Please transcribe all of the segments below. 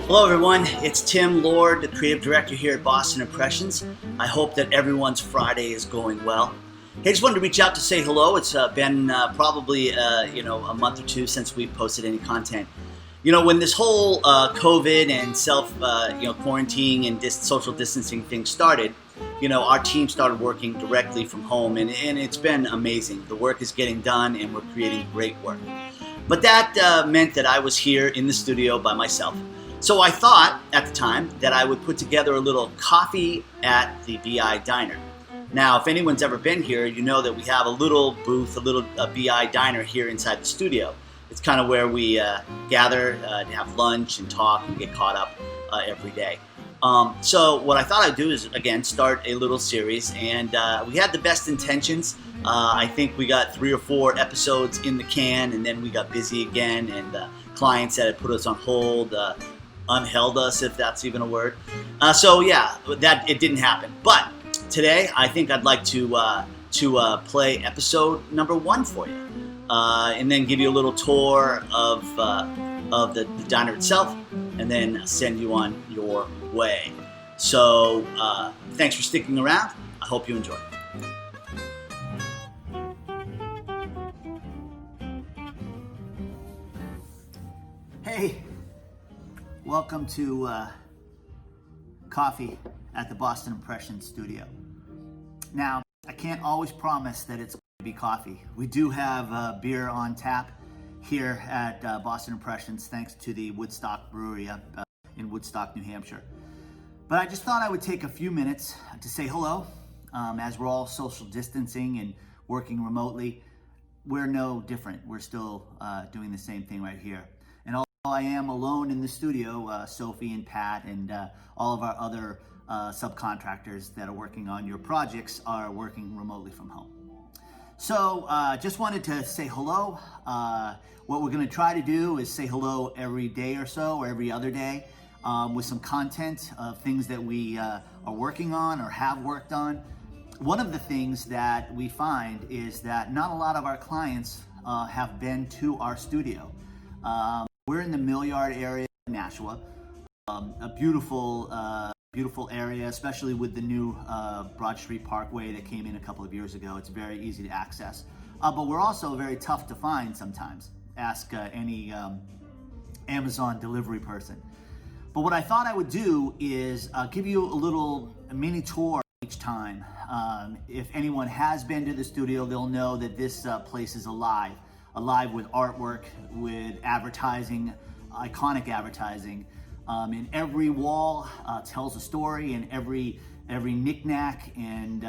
Hello everyone, it's Tim Lord, the creative director here at Boston Impressions. I hope that everyone's Friday is going well. Hey, just wanted to reach out to say hello. It's been probably a month or two since we've posted any content. You know, when this whole COVID and self quarantining and social distancing thing started, our team started working directly from home, and it's been amazing. The work is getting done, and we're creating great work. But that meant that I was here in the studio by myself. So I thought at the time that I would put together a little coffee at the BIDiner. Now, if anyone's ever been here, you know that we have a little booth, a BIDiner here inside the studio. It's kind of where we gather to have lunch and talk and get caught up every day. So what I thought I'd do is, again, start a little series, and we had the best intentions. I think we got 3 or 4 episodes in the can, and then we got busy again, and clients that had put us on hold unheld us, if that's even a word. So yeah, that it didn't happen. But today, I think I'd like to play episode number 1 for you, and then give you a little tour of the diner itself, and then send you on your way. So thanks for sticking around. I hope you enjoy. Hey. Welcome to coffee at the Boston Impressions studio. Now, I can't always promise that it's going to be coffee. We do have beer on tap here at Boston Impressions, thanks to the Woodstock Brewery up in Woodstock, New Hampshire. But I just thought I would take a few minutes to say hello. As we're all social distancing and working remotely, we're no different. We're still doing the same thing right here. I am alone in the studio. Sophie and Pat and all of our other subcontractors that are working on your projects are working remotely from home. So just wanted to say hello. What we're going to try to do is say hello every day or so, or every other day, with some content of things that we are working on or have worked on. One of the things that we find is that not a lot of our clients have been to our studio. We're in the Mill Yard area of Nashua, a beautiful area, especially with the new Broad Street Parkway that came in a couple of years ago. It's very easy to access, but we're also very tough to find sometimes. Ask any Amazon delivery person. But what I thought I would do is give you a mini tour each time. If anyone has been to the studio, they'll know that this place is alive with artwork, with advertising, iconic advertising. And every wall tells a story, and every knickknack and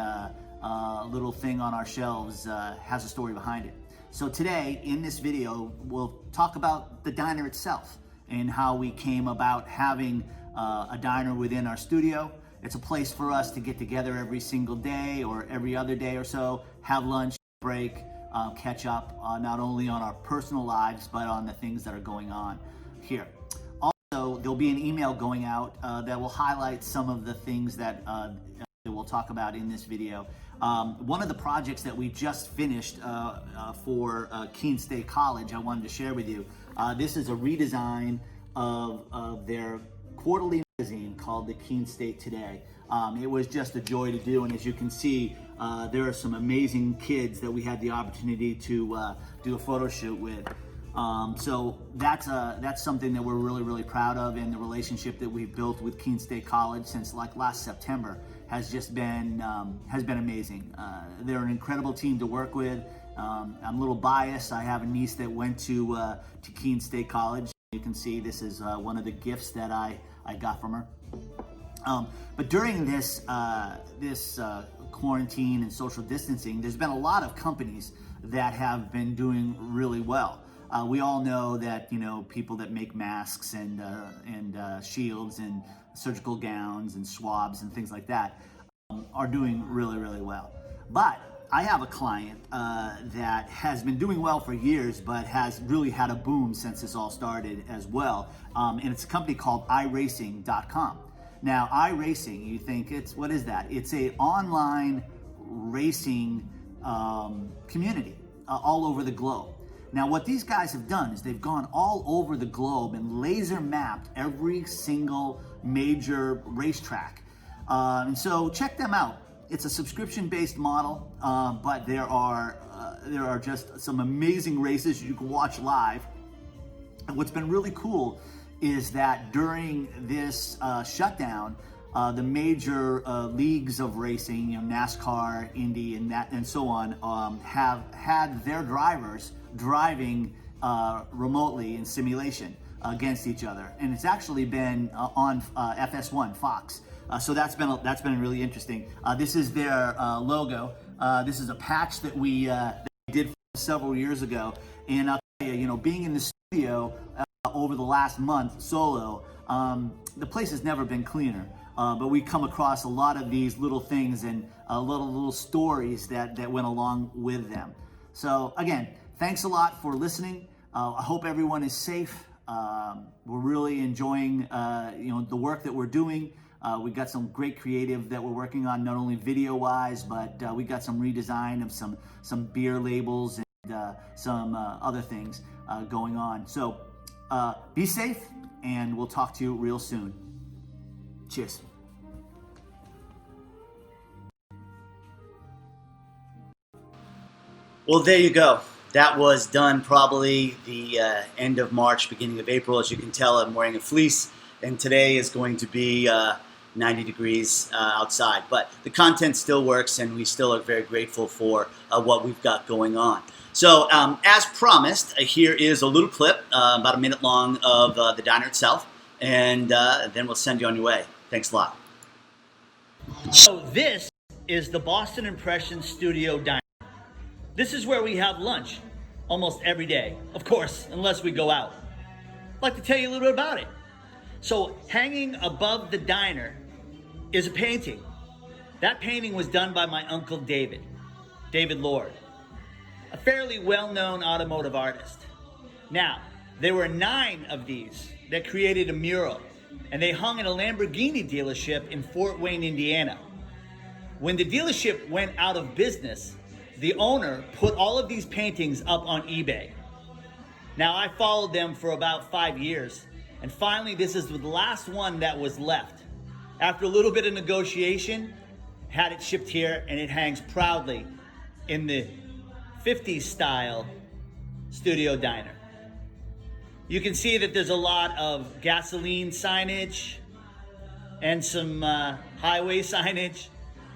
little thing on our shelves has a story behind it. So today, in this video, we'll talk about the diner itself and how we came about having a diner within our studio. It's a place for us to get together every single day or every other day or so, have lunch, break, catch up not only on our personal lives, but on the things that are going on here. Also, there'll be an email going out that will highlight some of the things that we'll talk about in this video. One of the projects that we just finished for Keene State College, I wanted to share with you. This is a redesign of their quarterly magazine called the Keene State Today. It was just a joy to do, and as you can see, there are some amazing kids that we had the opportunity to do a photo shoot with. So that's something that we're really proud of, and the relationship that we've built with Keene State College since last September has just been amazing. They're an incredible team to work with. I'm a little biased. I have a niece that went to Keene State College. You can see this is one of the gifts that I got from her. But during this quarantine and social distancing, there's been a lot of companies that have been doing really well. We all know that people that make masks and shields and surgical gowns and swabs and things like that are doing really well. But I have a client that has been doing well for years, but has really had a boom since this all started as well. And it's a company called iRacing.com. Now, iRacing, you think what is that? It's a online racing community all over the globe. Now, what these guys have done is they've gone all over the globe and laser mapped every single major racetrack. And so check them out. It's a subscription-based model, but there are just some amazing races you can watch live. And what's been really cool is that during this shutdown, the major leagues of racing, NASCAR, Indy, and so on, have had their drivers driving remotely in simulation against each other, and it's actually been on FS1 Fox. So that's been really interesting. This is their logo. This is a patch that we did several years ago, and I'll tell you, being in the studio over the last month solo, the place has never been cleaner. But we come across a lot of these little things and little stories that went along with them. So again, thanks a lot for listening. I hope everyone is safe. We're really enjoying the work that we're doing. We got some great creative that we're working on, not only video-wise, but we got some redesign of some beer labels and some other things going on. So be safe, and we'll talk to you real soon. Cheers. Well, there you go. That was done probably the end of March, beginning of April. As you can tell, I'm wearing a fleece, and today is going to be 90 degrees outside. But the content still works, and we still are very grateful for what we've got going on. So, as promised, here is a little clip, about a minute long, of the diner itself, and then we'll send you on your way. Thanks a lot. So this is the Boston Impressions Studio Diner. This is where we have lunch almost every day, of course, unless we go out. I'd like to tell you a little bit about it. So hanging above the diner is a painting. That painting was done by my uncle David Lord, a fairly well-known automotive artist. Now, there were 9 of these that created a mural, and they hung in a Lamborghini dealership in Fort Wayne, Indiana. When the dealership went out of business, the owner put all of these paintings up on eBay. Now, I followed them for about 5 years, and finally this is the last one that was left. After a little bit of negotiation, had it shipped here, and it hangs proudly in the 50s style studio diner. You can see that there's a lot of gasoline signage and some highway signage,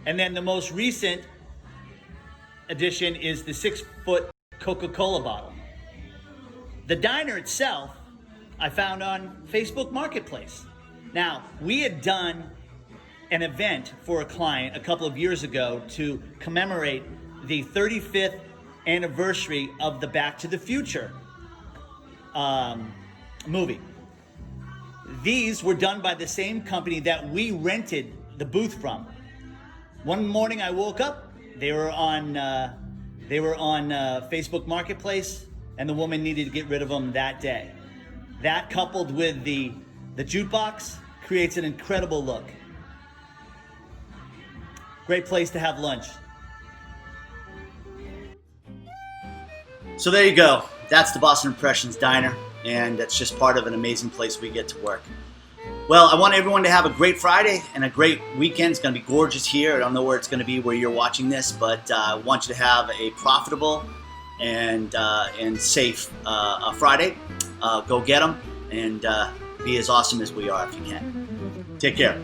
and then the most recent addition is the 6-foot Coca-Cola bottle. The diner itself I found on Facebook Marketplace. Now, we had done an event for a client a couple of years ago to commemorate the 35th anniversary of the Back to the Future movie. These were done by the same company that we rented the booth from. One morning I woke up, they were on Facebook Marketplace, and the woman needed to get rid of them that day. That, coupled with the jukebox, creates an incredible look. Great place to have lunch. So there you go. That's the Boston Impressions Diner, and that's just part of an amazing place we get to work. Well, I want everyone to have a great Friday and a great weekend. It's going to be gorgeous here. I don't know where it's going to be where you're watching this, but I want you to have a profitable and safe Friday. Go get them and be as awesome as we are if you can. Take care.